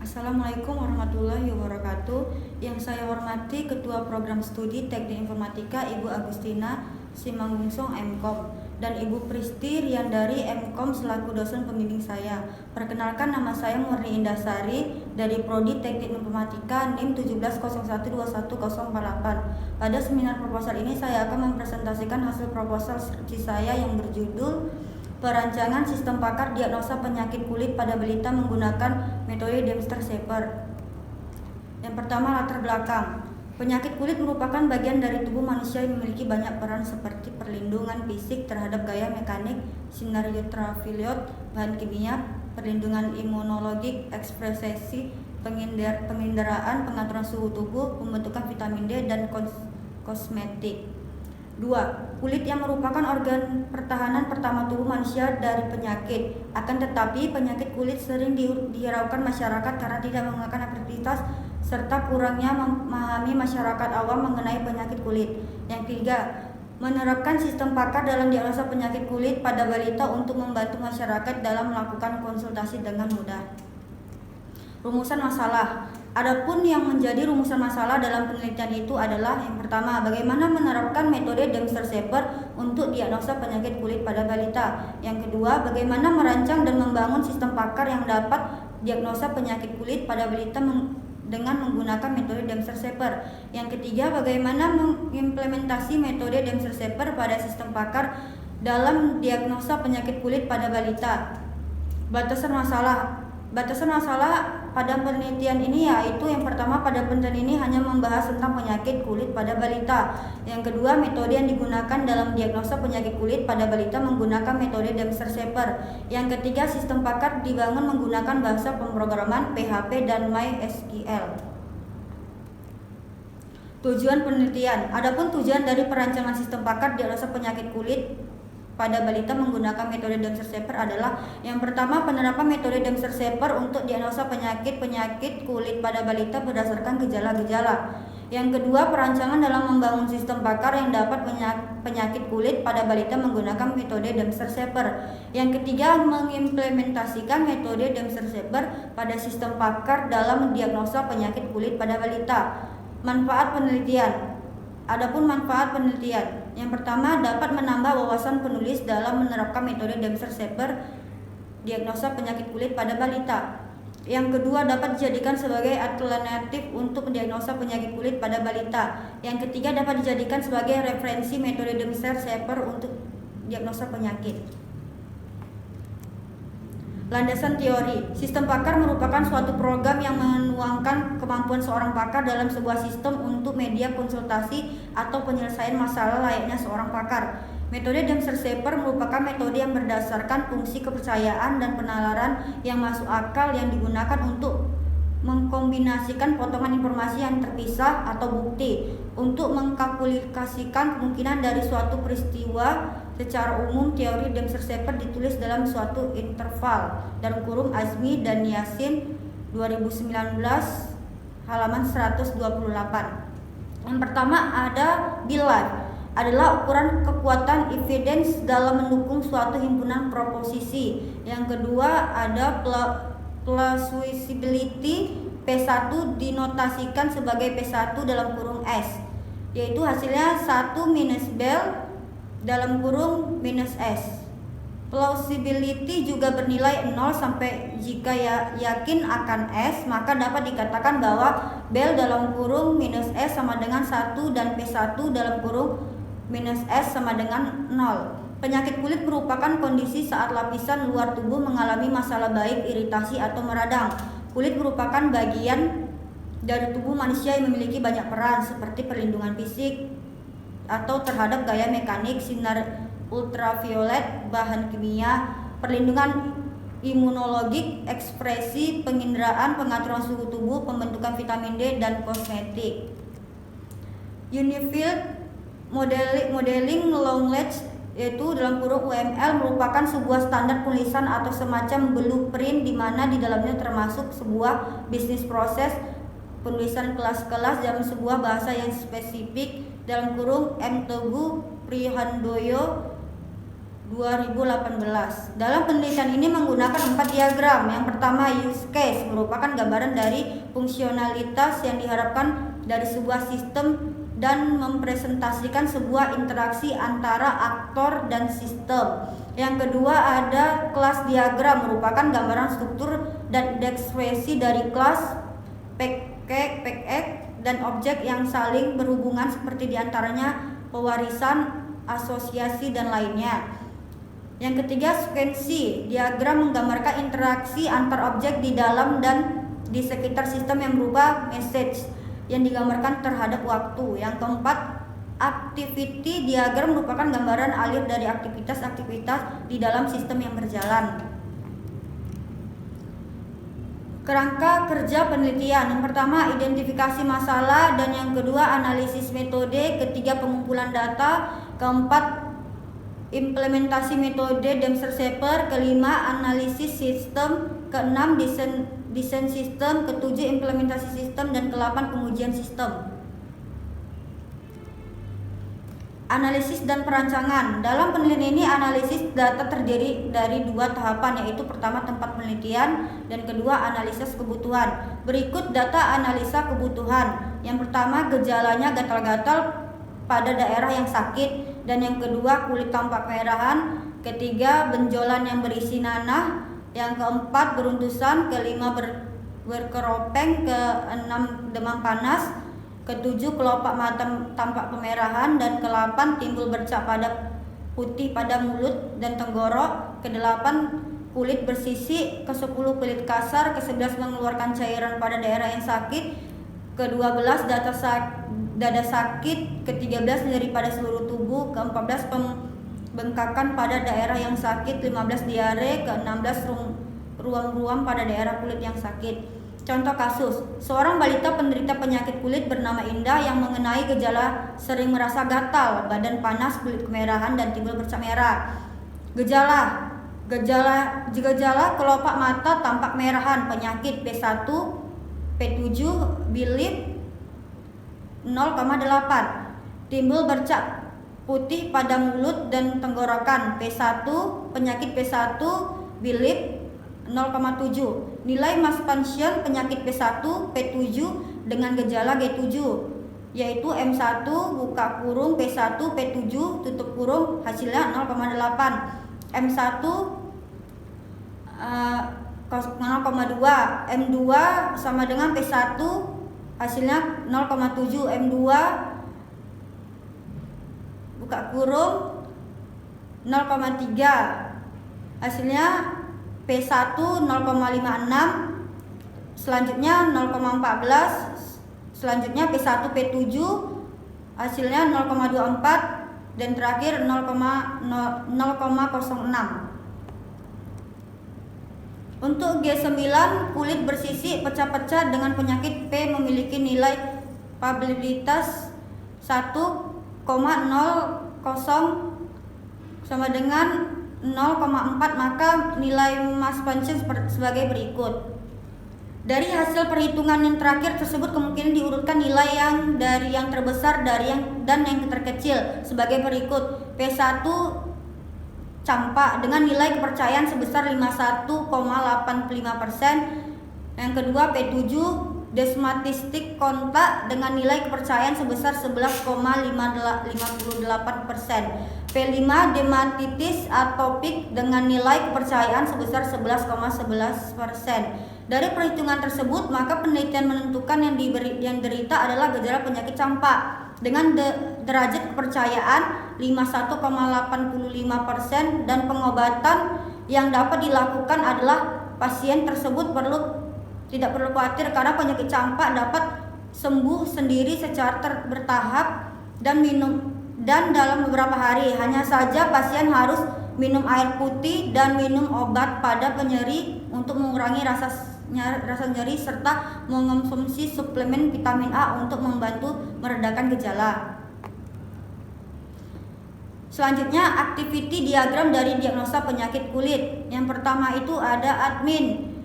Assalamualaikum warahmatullahi wabarakatuh. Yang saya hormati Ketua Program Studi Teknik Informatika Ibu Agustina Simangungsong MKOM dan Ibu Pristi Riandari MKOM selaku dosen pembimbing saya. Perkenalkan, nama saya Murni Indasari dari Prodi Teknik Informatika NIM 17012148. Pada seminar proposal ini saya akan mempresentasikan hasil proposal skripsi saya yang berjudul Perancangan Sistem Pakar Diagnosa Penyakit Kulit pada Balita menggunakan metode Dempster-Shaper. Yang pertama, latar belakang. Penyakit kulit merupakan bagian dari tubuh manusia yang memiliki banyak peran seperti perlindungan fisik terhadap gaya mekanik, sinar ultraviolet, bahan kimia, perlindungan imunologik, ekspresi, penginderaan, pengaturan suhu tubuh, pembentukan vitamin D, dan kosmetik. 2. Kulit yang merupakan organ pertahanan pertama tubuh manusia dari penyakit. Akan tetapi, penyakit kulit sering dihiraukan masyarakat karena tidak menggunakan aktivitas serta kurangnya memahami masyarakat awam mengenai penyakit kulit. Yang 3. Menerapkan sistem pakar dalam diagnosa penyakit kulit pada balita untuk membantu masyarakat dalam melakukan konsultasi dengan mudah. Rumusan masalah. Adapun yang menjadi rumusan masalah dalam penelitian itu adalah yang pertama, bagaimana menerapkan metode Dempster-Shaper untuk diagnosa penyakit kulit pada balita. Yang kedua, bagaimana merancang dan membangun sistem pakar yang dapat diagnosa penyakit kulit pada balita dengan menggunakan metode Dempster-Shaper. Yang ketiga, bagaimana mengimplementasi metode Dempster-Shaper pada sistem pakar dalam diagnosa penyakit kulit pada balita. Batasan masalah pada penelitian ini yaitu yang pertama, pada penelitian ini hanya membahas tentang penyakit kulit pada balita. Yang kedua, metode yang digunakan dalam diagnosa penyakit kulit pada balita menggunakan metode Dempster-Shaper. Yang ketiga, sistem pakar dibangun menggunakan bahasa pemrograman PHP dan MySQL. Tujuan penelitian. Adapun tujuan dari perancangan sistem pakar diagnosa penyakit kulit pada balita menggunakan metode Dempster-Shaper adalah yang pertama, penerapan metode Dempster-Shaper untuk diagnosa penyakit kulit pada balita berdasarkan gejala-gejala. Yang kedua, perancangan dalam membangun sistem pakar yang dapat penyakit kulit pada balita menggunakan metode Dempster-Shaper. Yang ketiga, mengimplementasikan metode Dempster-Shaper pada sistem pakar dalam diagnosa penyakit kulit pada balita. Manfaat penelitian. Adapun manfaat penelitian, yang pertama, dapat menambah wawasan penulis dalam menerapkan metode Dempster-Shaper diagnosa penyakit kulit pada balita. Yang kedua, dapat dijadikan sebagai alternatif untuk mendiagnosa penyakit kulit pada balita. Yang ketiga, dapat dijadikan sebagai referensi metode Dempster-Shaper untuk diagnosa penyakit. Landasan teori. Sistem pakar merupakan suatu program yang menuangkan kemampuan seorang pakar dalam sebuah sistem untuk media konsultasi atau penyelesaian masalah layaknya seorang pakar. Metode Dempster-Shaper merupakan metode yang berdasarkan fungsi kepercayaan dan penalaran yang masuk akal yang digunakan untuk mengkombinasikan potongan informasi yang terpisah atau bukti untuk mengkalkulasikan kemungkinan dari suatu peristiwa. Secara umum, teori Dempster-Shaper ditulis dalam suatu interval dalam kurung Azmi dan Yasin 2019 halaman 128. Yang pertama ada belief, adalah ukuran kekuatan evidence dalam mendukung suatu himpunan proposisi. Yang kedua ada plausibility, P1 dinotasikan sebagai P1 dalam kurung S, yaitu hasilnya 1 minus bel dalam kurung minus S. Plausibility juga bernilai 0 sampai jika yakin akan S, maka dapat dikatakan bahwa bel dalam kurung minus S sama dengan 1 dan P1 dalam kurung minus S sama dengan 0. Penyakit kulit merupakan kondisi saat lapisan luar tubuh mengalami masalah baik iritasi atau meradang. Kulit merupakan bagian dari tubuh manusia yang memiliki banyak peran seperti perlindungan fisik atau terhadap gaya mekanik, sinar ultraviolet, bahan kimia, perlindungan imunologik, ekspresi, penginderaan, pengaturan suhu tubuh, pembentukan vitamin D, dan kosmetik. Unified Modeling Language, yaitu dalam kurung UML, merupakan sebuah standar penulisan atau semacam blueprint di mana di dalamnya termasuk sebuah bisnis proses, penulisan kelas-kelas dalam sebuah bahasa yang spesifik dalam kurung M. Teguh Prihandoyo 2018. Dalam penelitian ini menggunakan 4 diagram. Yang pertama, use case, merupakan gambaran dari fungsionalitas yang diharapkan dari sebuah sistem dan mempresentasikan sebuah interaksi antara aktor dan sistem. Yang kedua ada kelas diagram, merupakan gambaran struktur dan ekspresi dari kelas, package, dan objek yang saling berhubungan seperti diantaranya pewarisan, asosiasi, dan lainnya. Yang ketiga, sekuensi diagram menggambarkan interaksi antar objek di dalam dan di sekitar sistem yang berupa message yang digambarkan terhadap waktu. Yang keempat, activity diagram merupakan gambaran alir dari aktivitas-aktivitas di dalam sistem yang berjalan. Kerangka kerja penelitian. Yang pertama, identifikasi masalah, dan yang kedua, analisis metode, ketiga, pengumpulan data, keempat, implementasi metode Dempster-Shaper, kelima, analisis sistem, keenam, desain sistem, ketujuh, implementasi sistem, dan ke-8, pengujian sistem. Analisis dan perancangan. Dalam penelitian ini analisis data terdiri dari 2 tahapan, yaitu pertama tempat penelitian dan kedua analisis kebutuhan. Berikut data analisa kebutuhan. Yang pertama, gejalanya gatal-gatal pada daerah yang sakit, dan yang kedua kulit tampak kemerahan, ketiga benjolan yang berisi nanah, yang keempat beruntusan, kelima berkeropeng, keenam demam panas, ketujuh kelopak mata tampak kemerahan, dan ke-8 timbul bercak pada putih pada mulut dan tenggorok, ke-8 kulit bersisik, ke-10 kulit kasar, ke-11 mengeluarkan cairan pada daerah yang sakit, ke-12 dada sakit, ke-13 nyeri pada seluruh tubuh, ke-14 pembengkakan pada daerah yang sakit, 15 diare, ke-16 ruam-ruam pada daerah kulit yang sakit. Contoh kasus, seorang balita penderita penyakit kulit bernama Indah yang mengenai gejala sering merasa gatal, badan panas, kulit kemerahan, dan timbul bercak merah. Gejala kelopak mata tampak merahan, penyakit P1, P7, bilip 0,8, timbul bercak putih pada mulut dan tenggorokan P1, penyakit P1, bilip 0,7. Nilai mass function penyakit P1, P7 dengan gejala G7 yaitu M1 buka kurung P1 P7 tutup kurung hasilnya 0,8, M1 0,2, M2 sama dengan P1 hasilnya 0,7, M2 buka kurung 0,3 hasilnya P1 0,56, selanjutnya 0,14, selanjutnya P1 P7 hasilnya 0,24, dan terakhir 0,06. Untuk G9 kulit bersisik pecah-pecah dengan penyakit P memiliki nilai probabilitas 1,00 sama dengan 0,4, maka nilai mass function sebagai berikut. Dari hasil perhitungan yang terakhir tersebut kemungkinan diurutkan nilai yang dari yang terbesar dan yang terkecil sebagai berikut. P1 campak dengan nilai kepercayaan sebesar 51,85%. Yang kedua P7 desmatistik kontak dengan nilai kepercayaan sebesar 11,58%. P5 dermatitis atopik dengan nilai kepercayaan sebesar 11,11%. Dari perhitungan tersebut, maka penelitian menentukan yang derita adalah gejala penyakit campak dengan derajat kepercayaan 51,85%, dan pengobatan yang dapat dilakukan adalah pasien tersebut tidak perlu khawatir karena penyakit campak dapat sembuh sendiri secara bertahap dan dalam beberapa hari. Hanya saja pasien harus minum air putih dan minum obat pada penyeri untuk mengurangi rasa nyeri serta mengonsumsi suplemen vitamin A untuk membantu meredakan gejala. Selanjutnya activity diagram dari diagnosa penyakit kulit. Yang pertama itu ada admin,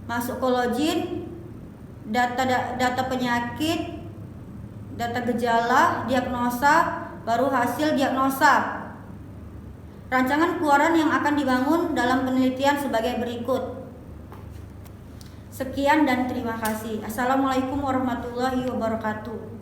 masuk ke login, data penyakit, data gejala, diagnosa, baru hasil diagnosa. Rancangan keluaran yang akan dibangun dalam penelitian sebagai berikut. Sekian dan terima kasih. Assalamualaikum warahmatullahi wabarakatuh.